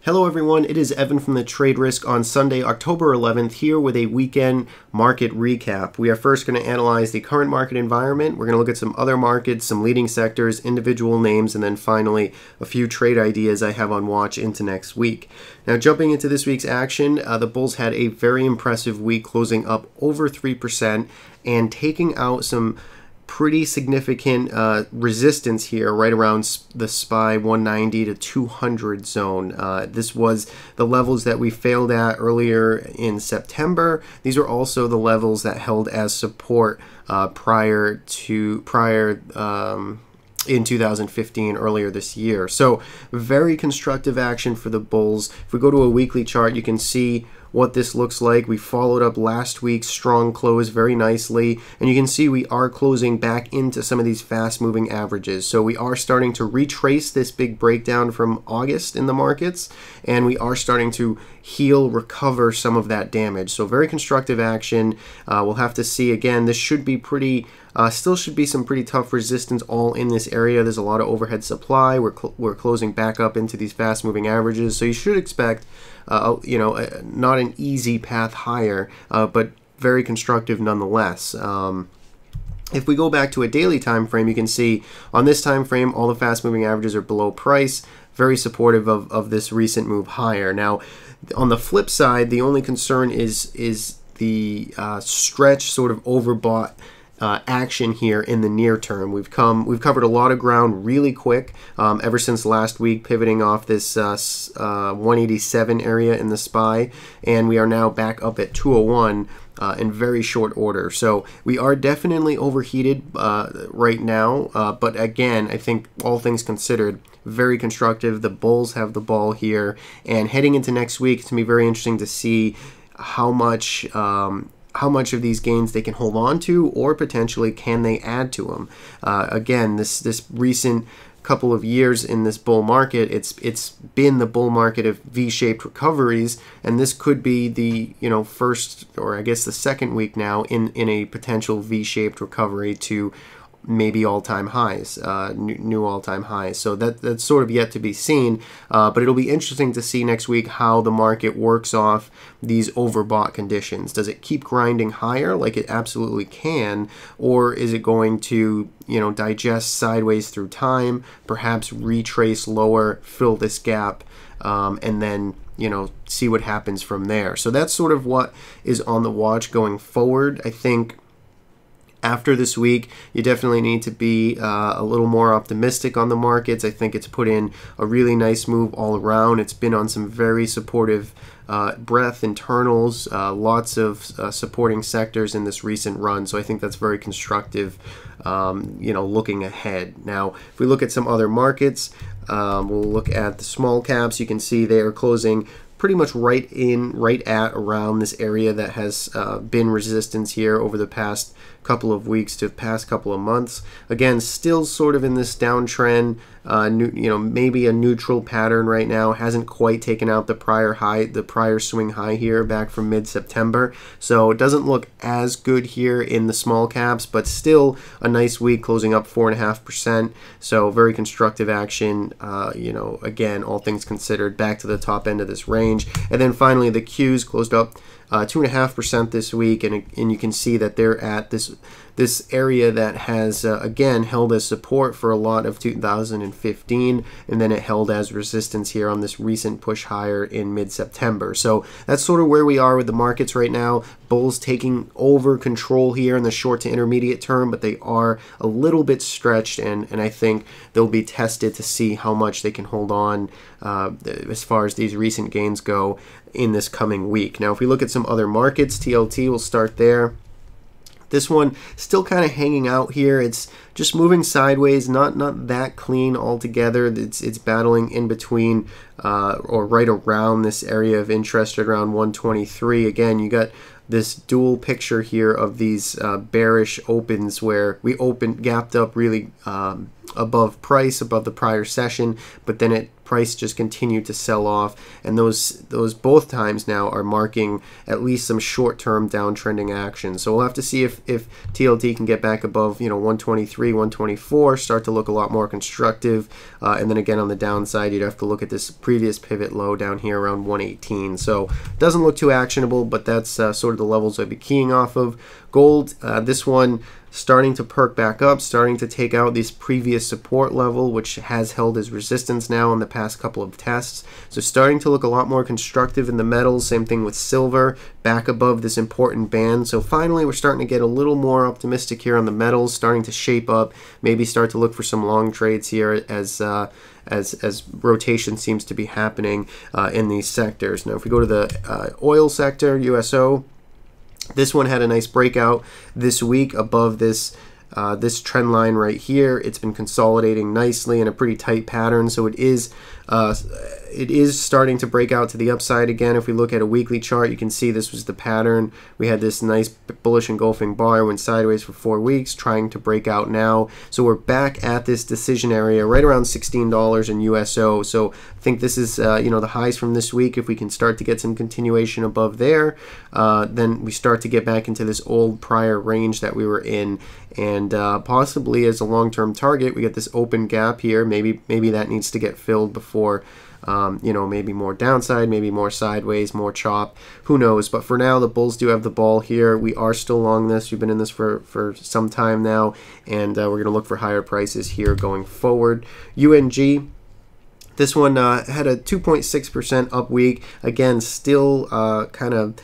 Hello everyone, it is Evan from the Trade Risk on Sunday, October 11th, here with a weekend market recap. We are first going to analyze the current market environment. We're going to look at some other markets, some leading sectors, individual names, and then finally a few trade ideas I have on watch into next week. Now jumping into this week's action, the bulls had a very impressive week, closing up over 3% and taking out some pretty significant resistance here right around the SPY 190 to 200 zone. This was the levels that we failed at earlier in September. These are also the levels that held as support prior in 2015, earlier this year. So very constructive action for the bulls. If we go to a weekly chart, you can see what this looks like. We followed up last week's strong close very nicely, and you can see we are closing back into some of these fast moving averages. So we are starting to retrace this big breakdown from August in the markets, and we are starting to recover some of that damage. So very constructive action. We'll have to see. Again, this should be pretty still should be some pretty tough resistance all in this area. There's a lot of overhead supply. We're closing back up into these fast moving averages, so you should expect not an easy path higher, but very constructive nonetheless. If we go back to a daily time frame, you can see on this time frame all the fast moving averages are below price, very supportive of this recent move higher. Now on the flip side, the only concern is the stretch, sort of overbought action here in the near term. We've covered a lot of ground really quick ever since last week, pivoting off this 187 area in the SPY, and we are now back up at 201 in very short order. So we are definitely overheated right now, but again, I think all things considered, very constructive. The bulls have the ball here, and heading into next week, it's going to be very interesting to see how much of these gains they can hold on to, or potentially can they add to them. Again, this recent couple of years in this bull market, it's been the bull market of V-shaped recoveries, and this could be the first, or I guess the second week now in a potential V-shaped recovery to maybe all-time highs, new all-time highs. So that's sort of yet to be seen, but it'll be interesting to see next week how the market works off these overbought conditions. Does it keep grinding higher like it absolutely can, or is it going to digest sideways through time, perhaps retrace lower, fill this gap, and then see what happens from there? So that's sort of what is on the watch going forward. I think after this week, you definitely need to be a little more optimistic on the markets. I think it's put in a really nice move all around. It's been on some very supportive breadth internals, lots of supporting sectors in this recent run. So I think that's very constructive, looking ahead. Now, if we look at some other markets, we'll look at the small caps. You can see they are closing pretty much right at around this area that has been resistance here over the past couple of weeks to the past couple of months. Again, still sort of in this downtrend, maybe a neutral pattern right now. Hasn't quite taken out the prior swing high here back from mid-September. So it doesn't look as good here in the small caps, but still a nice week, closing up 4.5%. So very constructive action. Again, all things considered, back to the top end of this range. And then finally, the Qs closed up 2.5% this week, and you can see that they're at this area that has again held as support for a lot of 2015, and then it held as resistance here on this recent push higher in mid-September. So that's sort of where we are with the markets right now. Bulls taking over control here in the short to intermediate term, but they are a little bit stretched, and I think they'll be tested to see how much they can hold on as far as these recent gains go in this coming week. Now, if we look at some other markets, TLT, we'll start there. This one still kind of hanging out here. It's just moving sideways, not that clean altogether. It's battling in between or right around this area of interest at around 123. Again, you got this dual picture here of these bearish opens where we gapped up really above price, above the prior session, but then price just continued to sell off, and those both times now are marking at least some short-term downtrending action. So we'll have to see if TLT can get back above 123, 124, start to look a lot more constructive, and then again on the downside you'd have to look at this previous pivot low down here around 118. So it doesn't look too actionable, but that's sort of the levels I'd be keying off of. Gold, this one starting to perk back up, starting to take out this previous support level, which has held as resistance now in the past couple of tests. So starting to look a lot more constructive in the metals. Same thing with silver, back above this important band. So finally we're starting to get a little more optimistic here on the metals, starting to shape up, maybe start to look for some long trades here as rotation seems to be happening in these sectors. Now if we go to the oil sector, USO, this one had a nice breakout this week above this this trend line right here. It's been consolidating nicely in a pretty tight pattern, so it is starting to break out to the upside again. If we look at a weekly chart, you can see this was the pattern. We had this nice bullish engulfing bar, went sideways for 4 weeks, trying to break out now. So we're back at this decision area right around $16 in USO. So I think this is the highs from this week. If we can start to get some continuation above there, then we start to get back into this old prior range that we were in, and possibly as a long-term target we get this open gap here. Maybe that needs to get filled before maybe more downside, maybe more sideways, more chop, who knows. But for now the bulls do have the ball here. We are still long this. We've been in this for some time now, and we're going to look for higher prices here going forward. UNG, this one had a 2.6% up week. Again, still kind of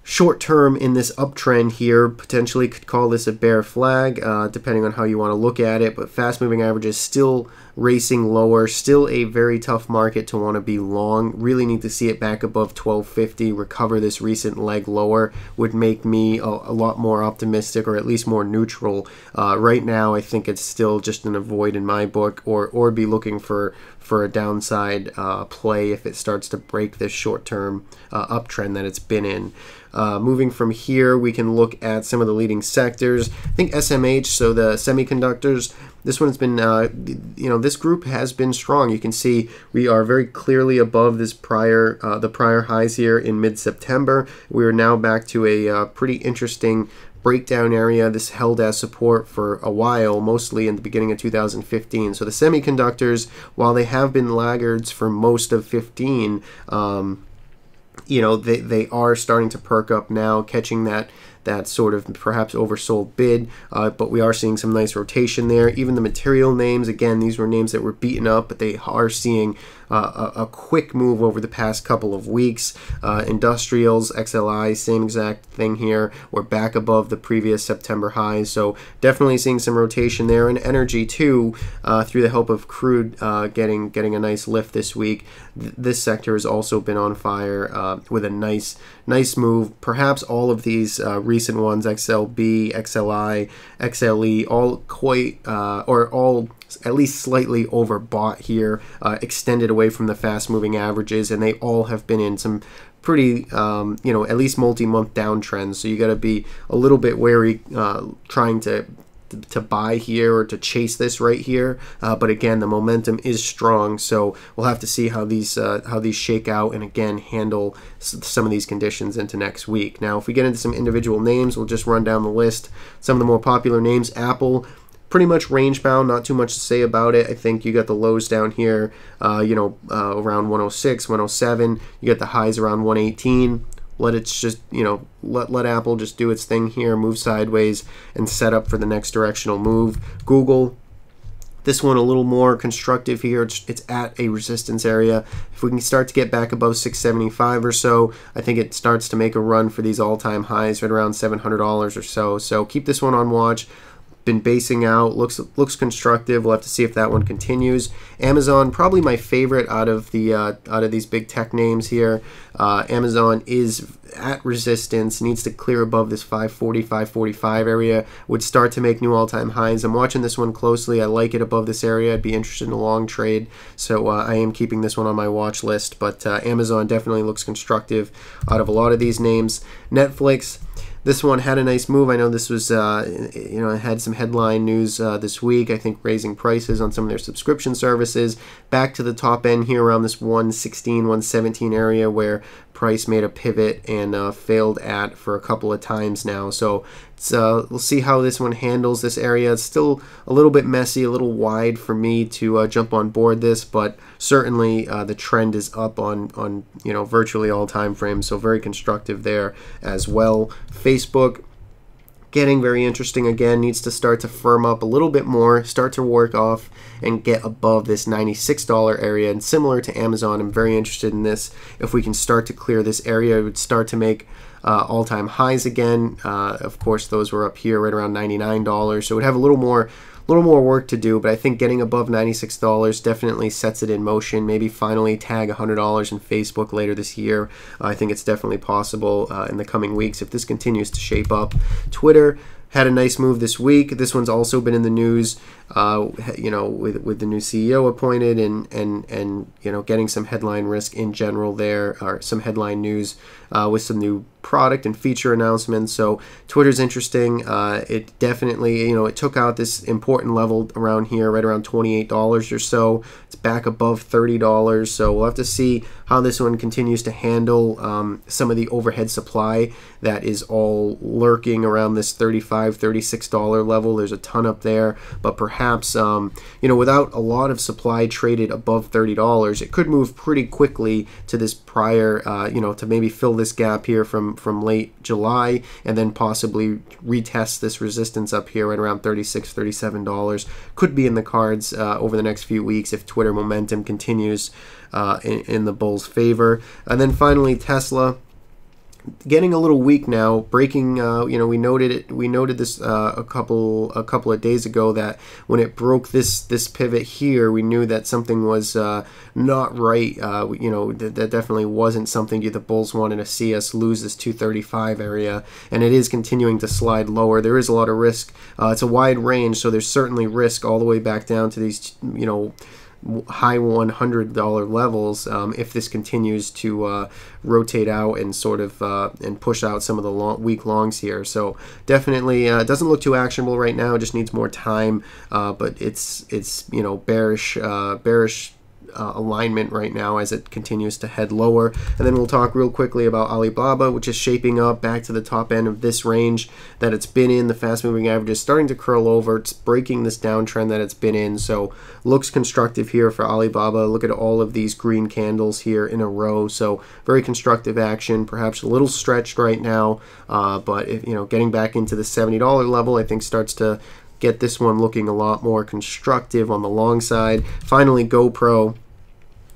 short term in this uptrend here. Potentially could call this a bear flag, depending on how you want to look at it, but fast moving averages still racing lower. Still a very tough market to want to be long. Really need to see it back above 1250, recover this recent leg lower, would make me a lot more optimistic, or at least more neutral. Right now I think it's still just an avoid in my book, or be looking for a downside play if it starts to break this short-term uptrend that it's been in. Moving from here, we can look at some of the leading sectors. I think SMH, so the semiconductors, this one's been, this group has been strong. You can see we are very clearly above this the prior highs here in mid-September. We are now back to a pretty interesting breakdown area. This held as support for a while, mostly in the beginning of 2015. So the semiconductors, while they have been laggards for most of 15, they are starting to perk up now, catching that sort of perhaps oversold bid, but we are seeing some nice rotation there. Even the material names, again, these were names that were beaten up, but they are seeing a quick move over the past couple of weeks. Industrials, XLI, same exact thing here. We're back above the previous September highs, so definitely seeing some rotation there. And energy too, through the help of crude getting a nice lift this week. This sector has also been on fire with a nice move. Perhaps all of these recent ones, XLB, XLI, XLE, all quite all at least slightly overbought here, extended away from the fast moving averages, and they all have been in some pretty at least multi-month downtrends. So you got to be a little bit wary trying to buy here or to chase this right here, but again, the momentum is strong, so we'll have to see how these shake out, and again handle some of these conditions into next week. Now if we get into some individual names, we'll just run down the list. Some of the more popular names: Apple, pretty much range bound, not too much to say about it. I think you got the lows down here around 106, 107. You got the highs around 118. Let it just, let Apple just do its thing here, move sideways, and set up for the next directional move. Google, this one a little more constructive here. It's at a resistance area. If we can start to get back above 675 or so, I think it starts to make a run for these all-time highs right around $700 or so. So keep this one on watch. Been basing out, looks constructive. We'll have to see if that one continues. Amazon, probably my favorite out of these big tech names here. Amazon is at resistance, needs to clear above this 540, 545 area, would start to make new all-time highs. I'm watching this one closely. I like it above this area. I'd be interested in a long trade, so I am keeping this one on my watch list. But Amazon definitely looks constructive out of a lot of these names. Netflix, This one had a nice move. I know this was, you know, it had some headline news this week. I think raising prices on some of their subscription services. Back to the top end here around this 116, 117 area where price made a pivot and failed at for a couple of times now. So it's, we'll see how this one handles this area. It's still a little bit messy, a little wide for me to jump on board this, but certainly the trend is up on you know, virtually all time frames. So very constructive there as well. Facebook getting very interesting again, needs to start to firm up a little bit more, start to work off and get above this $96 area. And similar to Amazon, I'm very interested in this. If we can start to clear this area, it would start to make all-time highs again. Of course, those were up here right around $99, so it would have a little more work to do, but I think getting above $96 definitely sets it in motion. Maybe finally tag $100 in Facebook later this year. I think it's definitely possible in the coming weeks if this continues to shape up. Twitter had a nice move this week. This one's also been in the news, you know, with the new CEO appointed and you know, getting some headline risk in general there, or some headline news with some new product and feature announcements. So Twitter's interesting. It definitely, you know, it took out this important level around here, right around $28 or so. It's back above $30. So we'll have to see how this one continues to handle some of the overhead supply that is all lurking around this $35, $36 level. There's a ton up there, but perhaps, you know, without a lot of supply traded above $30, it could move pretty quickly to this prior, you know, to maybe fill this gap here from late July, and then possibly retest this resistance up here right around $36, $37. Could be in the cards over the next few weeks if Twitter momentum continues in the bulls' favor. And then finally, Tesla getting a little weak now, breaking. You know, we noted this a couple of days ago, that when it broke this pivot here, we knew that something was not right. You know, that definitely wasn't something the bulls wanted to see us lose this 235 area, and it is continuing to slide lower. There is a lot of risk. It's a wide range, so there's certainly risk all the way back down to these, you know, high $100 levels if this continues to rotate out and sort of and push out some of the weak longs here. So definitely doesn't look too actionable right now. It just needs more time, but it's you know, bearish alignment right now as it continues to head lower. And then we'll talk real quickly about Alibaba, which is shaping up back to the top end of this range that it's been in. The fast moving average is starting to curl over. It's breaking this downtrend that it's been in, so looks constructive here for Alibaba. Look at all of these green candles here in a row, so very constructive action. Perhaps a little stretched right now, but if, you know, getting back into the $70 level, I think starts to get this one looking a lot more constructive on the long side. Finally, GoPro,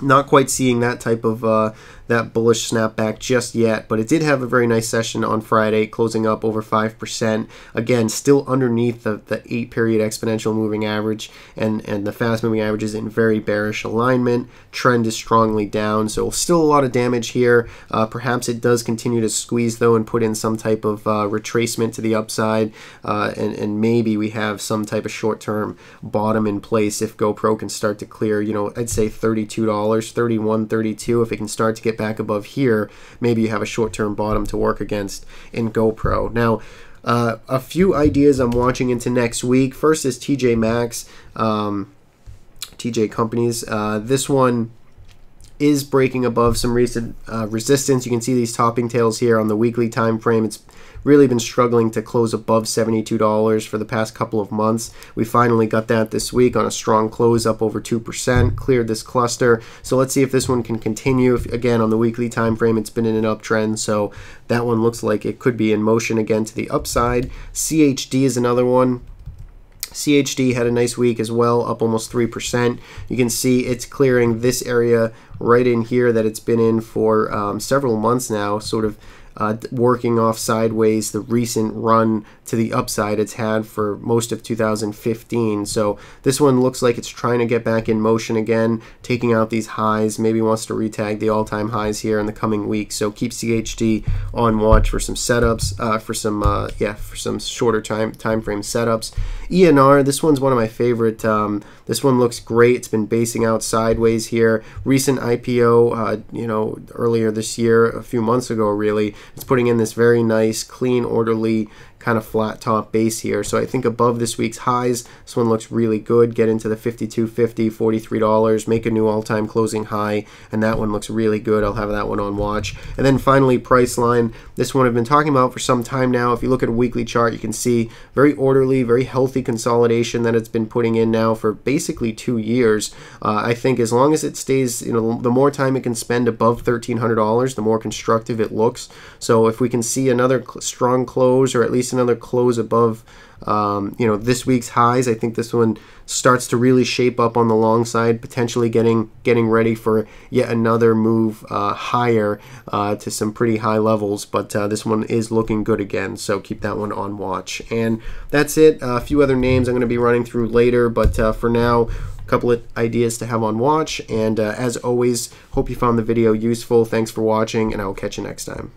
not quite seeing that type of that bullish snapback just yet, but it did have a very nice session on Friday, closing up over 5%. Again, still underneath the 8-period exponential moving average, and the fast moving average is in very bearish alignment. Trend is strongly down, so still a lot of damage here. Perhaps it does continue to squeeze though and put in some type of retracement to the upside, and maybe we have some type of short-term bottom in place if GoPro can start to clear, you know, I'd say $32, 31, 32. If it can start to get back above here, maybe you have a short-term bottom to work against in GoPro. Now, a few ideas I'm watching into next week. First is TJ Maxx, TJ Companies. This one is breaking above some recent resistance. You can see these topping tails here on the weekly time frame. It's really been struggling to close above $72 for the past couple of months. We finally got that this week on a strong close, up over 2%, cleared this cluster. So let's see if this one can continue. Again, on the weekly time frame, it's been in an uptrend, so that one looks like it could be in motion again to the upside. CHD is another one. CHD had a nice week as well, up almost 3%. You can see it's clearing this area right in here that it's been in for several months now, sort of working off sideways the recent run to the upside it's had for most of 2015. So this one looks like it's trying to get back in motion again, taking out these highs, maybe wants to retag the all-time highs here in the coming weeks. So keep CHD on watch for some setups, for some shorter time frame setups. ENR, this one's one of my favorite. This one looks great. It's been basing out sideways here. Recent IPO, earlier this year, a few months ago really. It's putting in this very nice, clean, orderly, kind of flat top base here. So I think above this week's highs, this one looks really good. Get into the $52.50, $43, make a new all-time closing high, and that one looks really good. I'll have that one on watch. And then finally, Priceline. This one I've been talking about for some time now. If you look at a weekly chart, you can see very orderly, very healthy consolidation that it's been putting in now for basically 2 years. I think as long as it stays, the more time it can spend above $1,300, the more constructive it looks. So if we can see another strong close, or at least another close above this week's highs, I think this one starts to really shape up on the long side, potentially getting ready for yet another move higher to some pretty high levels. But this one is looking good again, so keep that one on watch. And that's it. A few other names I'm going to be running through later, but for now, a couple of ideas to have on watch. And as always, hope you found the video useful. Thanks for watching, and I will catch you next time.